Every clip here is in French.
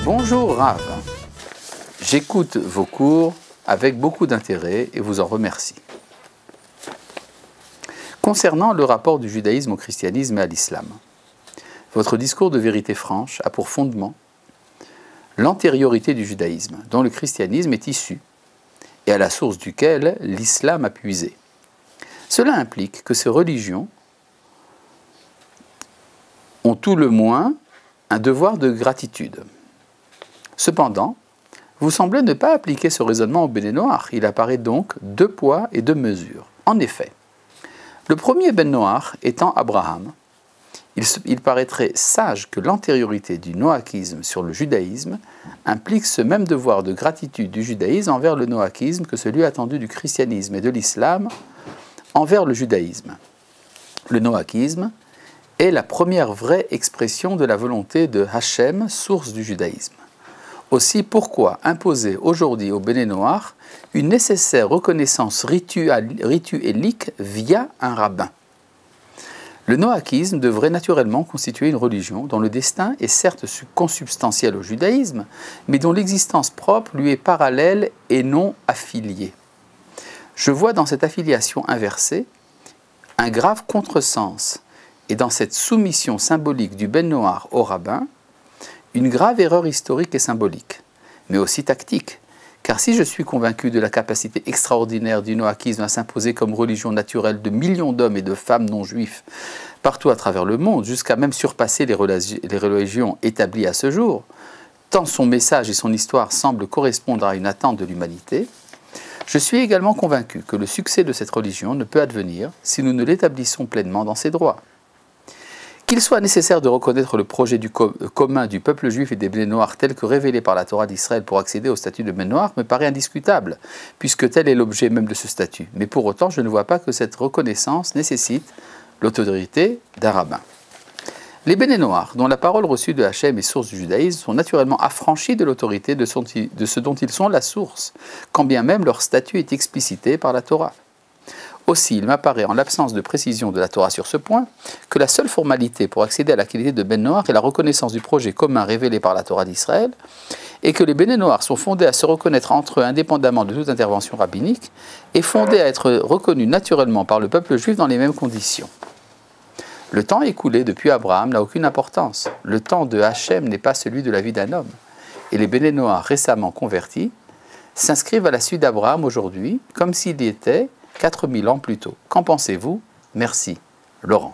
Bonjour Rav, j'écoute vos cours avec beaucoup d'intérêt et vous en remercie. Concernant le rapport du judaïsme au christianisme et à l'islam, votre discours de vérité franche a pour fondement l'antériorité du judaïsme, dont le christianisme est issu, et à la source duquel l'islam a puisé. Cela implique que ces religions ont tout le moins un devoir de gratitude. Cependant, vous semblez ne pas appliquer ce raisonnement au Ben Noach. Il apparaît donc deux poids et deux mesures. En effet, le premier Ben Noach étant Abraham, il paraîtrait sage que l'antériorité du noachisme sur le judaïsme implique ce même devoir de gratitude du judaïsme envers le noachisme que celui attendu du christianisme et de l'islam envers le judaïsme. Le noachisme est la première vraie expression de la volonté de Hachem, source du judaïsme. Aussi, pourquoi imposer aujourd'hui au Ben Noach une nécessaire reconnaissance rituelique via un rabbin? Le noachisme devrait naturellement constituer une religion dont le destin est certes consubstantiel au judaïsme, mais dont l'existence propre lui est parallèle et non affiliée. Je vois dans cette affiliation inversée un grave contresens, et dans cette soumission symbolique du Ben Noach au rabbin, une grave erreur historique et symbolique, mais aussi tactique. Car si je suis convaincu de la capacité extraordinaire du noachisme à s'imposer comme religion naturelle de millions d'hommes et de femmes non juifs partout à travers le monde, jusqu'à même surpasser les religions établies à ce jour, tant son message et son histoire semblent correspondre à une attente de l'humanité, je suis également convaincu que le succès de cette religion ne peut advenir si nous ne l'établissons pleinement dans ses droits. Qu'il soit nécessaire de reconnaître le projet commun du peuple juif et des Ben Noach tel que révélé par la Torah d'Israël pour accéder au statut de Ben Noach me paraît indiscutable, puisque tel est l'objet même de ce statut. Mais pour autant, je ne vois pas que cette reconnaissance nécessite l'autorité d'un rabbin. Les Ben Noach, dont la parole reçue de Hachem est source du judaïsme, sont naturellement affranchis de l'autorité de ce dont ils sont la source, quand bien même leur statut est explicité par la Torah. Aussi, il m'apparaît, en l'absence de précision de la Torah sur ce point, que la seule formalité pour accéder à la qualité de Ben Noach est la reconnaissance du projet commun révélé par la Torah d'Israël, et que les Ben Noach sont fondés à se reconnaître entre eux indépendamment de toute intervention rabbinique, et fondés à être reconnus naturellement par le peuple juif dans les mêmes conditions. Le temps écoulé depuis Abraham n'a aucune importance. Le temps de Hachem n'est pas celui de la vie d'un homme. Et les Ben Noach récemment convertis s'inscrivent à la suite d'Abraham aujourd'hui, comme s'il y était 4000 ans plus tôt. Qu'en pensez-vous? Merci. Laurent.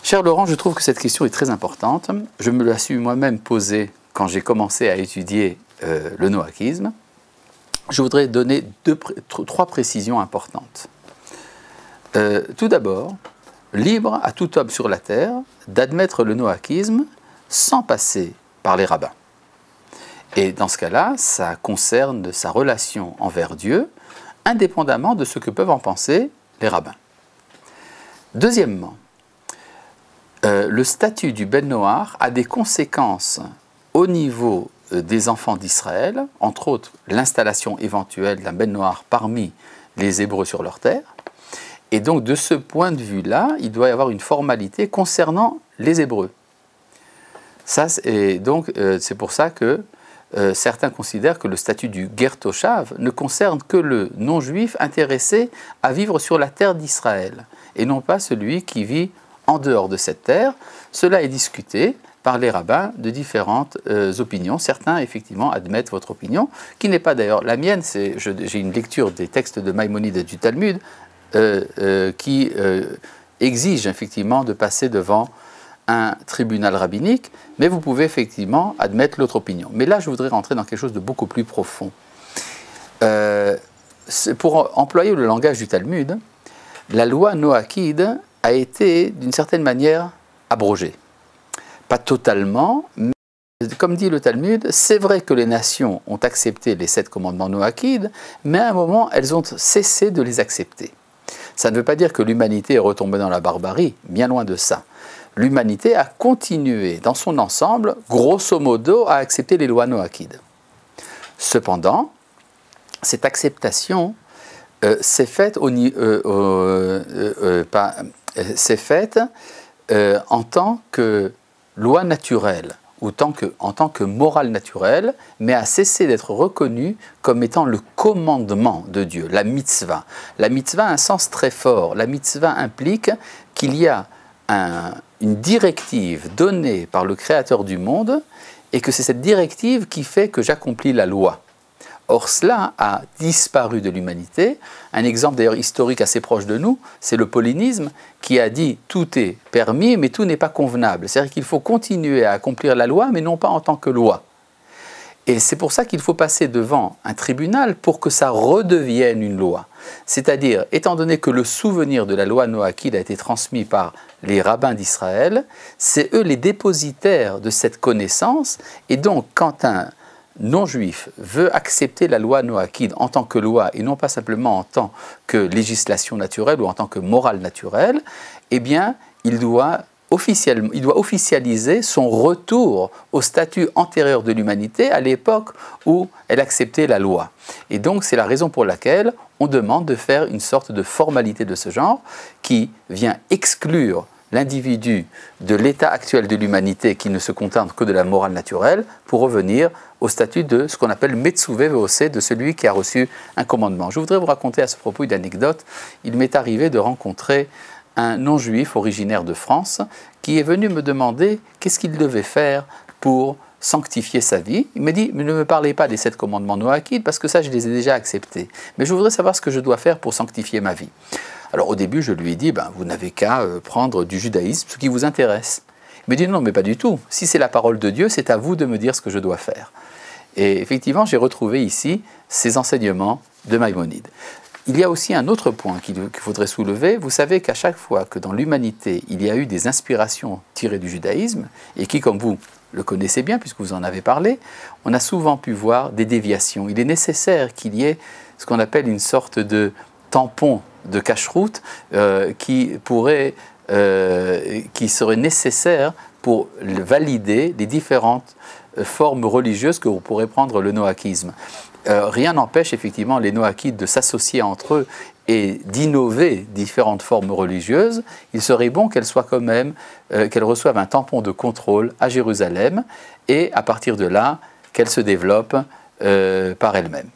Cher Laurent, je trouve que cette question est très importante. Je me la suis moi-même posée quand j'ai commencé à étudier le noachisme. Je voudrais donner trois précisions importantes. Tout d'abord, libre à tout homme sur la terre d'admettre le noachisme sans passer par les rabbins. Et dans ce cas-là, ça concerne sa relation envers Dieu, indépendamment de ce que peuvent en penser les rabbins. Deuxièmement, le statut du Ben Noach a des conséquences au niveau des enfants d'Israël, entre autres l'installation éventuelle d'un Ben Noach parmi les Hébreux sur leur terre. Et donc de ce point de vue-là, il doit y avoir une formalité concernant les Hébreux. C'est pour ça que certains considèrent que le statut du Ger Toshav ne concerne que le non-juif intéressé à vivre sur la terre d'Israël, et non pas celui qui vit en dehors de cette terre. Cela est discuté par les rabbins de différentes opinions. Certains, effectivement, admettent votre opinion, qui n'est pas d'ailleurs la mienne. J'ai une lecture des textes de Maïmonide et du Talmud qui exige effectivement de passer devant un tribunal rabbinique, mais vous pouvez effectivement admettre l'autre opinion. Mais là, je voudrais rentrer dans quelque chose de beaucoup plus profond. Pour employer le langage du Talmud, la loi noachide a été, d'une certaine manière, abrogée. Pas totalement, mais comme dit le Talmud, c'est vrai que les nations ont accepté les 7 commandements noachides, mais à un moment, elles ont cessé de les accepter. Ça ne veut pas dire que l'humanité est retombée dans la barbarie, bien loin de ça. L'humanité a continué dans son ensemble, grosso modo, à accepter les lois noachides. Cependant, cette acceptation s'est faite en tant que loi naturelle, en tant que morale naturelle, mais a cessé d'être reconnu comme étant le commandement de Dieu, la mitzvah. La mitzvah a un sens très fort. La mitzvah implique qu'il y a une directive donnée par le Créateur du monde et que c'est cette directive qui fait que j'accomplis la loi. Or, cela a disparu de l'humanité. Un exemple d'ailleurs historique assez proche de nous, c'est le paulinisme qui a dit « tout est permis, mais tout n'est pas convenable ». C'est-à-dire qu'il faut continuer à accomplir la loi, mais non pas en tant que loi. Et c'est pour ça qu'il faut passer devant un tribunal pour que ça redevienne une loi. C'est-à-dire, étant donné que le souvenir de la loi noachique a été transmis par les rabbins d'Israël, c'est eux les dépositaires de cette connaissance, et donc quand un non-juif veut accepter la loi noachique en tant que loi et non pas simplement en tant que législation naturelle ou en tant que morale naturelle, eh bien, il doit officialiser son retour au statut antérieur de l'humanité à l'époque où elle acceptait la loi. Et donc, c'est la raison pour laquelle on demande de faire une sorte de formalité de ce genre qui vient exclure l'individu de l'état actuel de l'humanité qui ne se contente que de la morale naturelle pour revenir au statut de ce qu'on appelle Metsuvé Veosé, de celui qui a reçu un commandement. Je voudrais vous raconter à ce propos une anecdote. Il m'est arrivé de rencontrer un non-juif originaire de France qui est venu me demander qu'est-ce qu'il devait faire pour sanctifier sa vie. Il m'a dit, ne me parlez pas des 7 commandements noachiques parce que ça, je les ai déjà acceptés. Mais je voudrais savoir ce que je dois faire pour sanctifier ma vie. Alors au début, je lui ai dit, vous n'avez qu'à prendre du judaïsme, ce qui vous intéresse. Il m'a dit, non, mais pas du tout. Si c'est la parole de Dieu, c'est à vous de me dire ce que je dois faire. Et effectivement, j'ai retrouvé ici ces enseignements de Maïmonide. Il y a aussi un autre point qu'il faudrait soulever. Vous savez qu'à chaque fois que dans l'humanité, il y a eu des inspirations tirées du judaïsme, et qui, comme vous le connaissez bien, puisque vous en avez parlé, on a souvent pu voir des déviations. Il est nécessaire qu'il y ait ce qu'on appelle une sorte de tampon de cache-route qui serait nécessaire pour valider les différentes formes religieuses que vous pourrez prendre le noachisme. Rien n'empêche effectivement les noachites de s'associer entre eux et d'innover différentes formes religieuses. Il serait bon qu'elles soient quand même, qu'elles reçoivent un tampon de contrôle à Jérusalem et à partir de là, qu'elles se développent par elles-mêmes.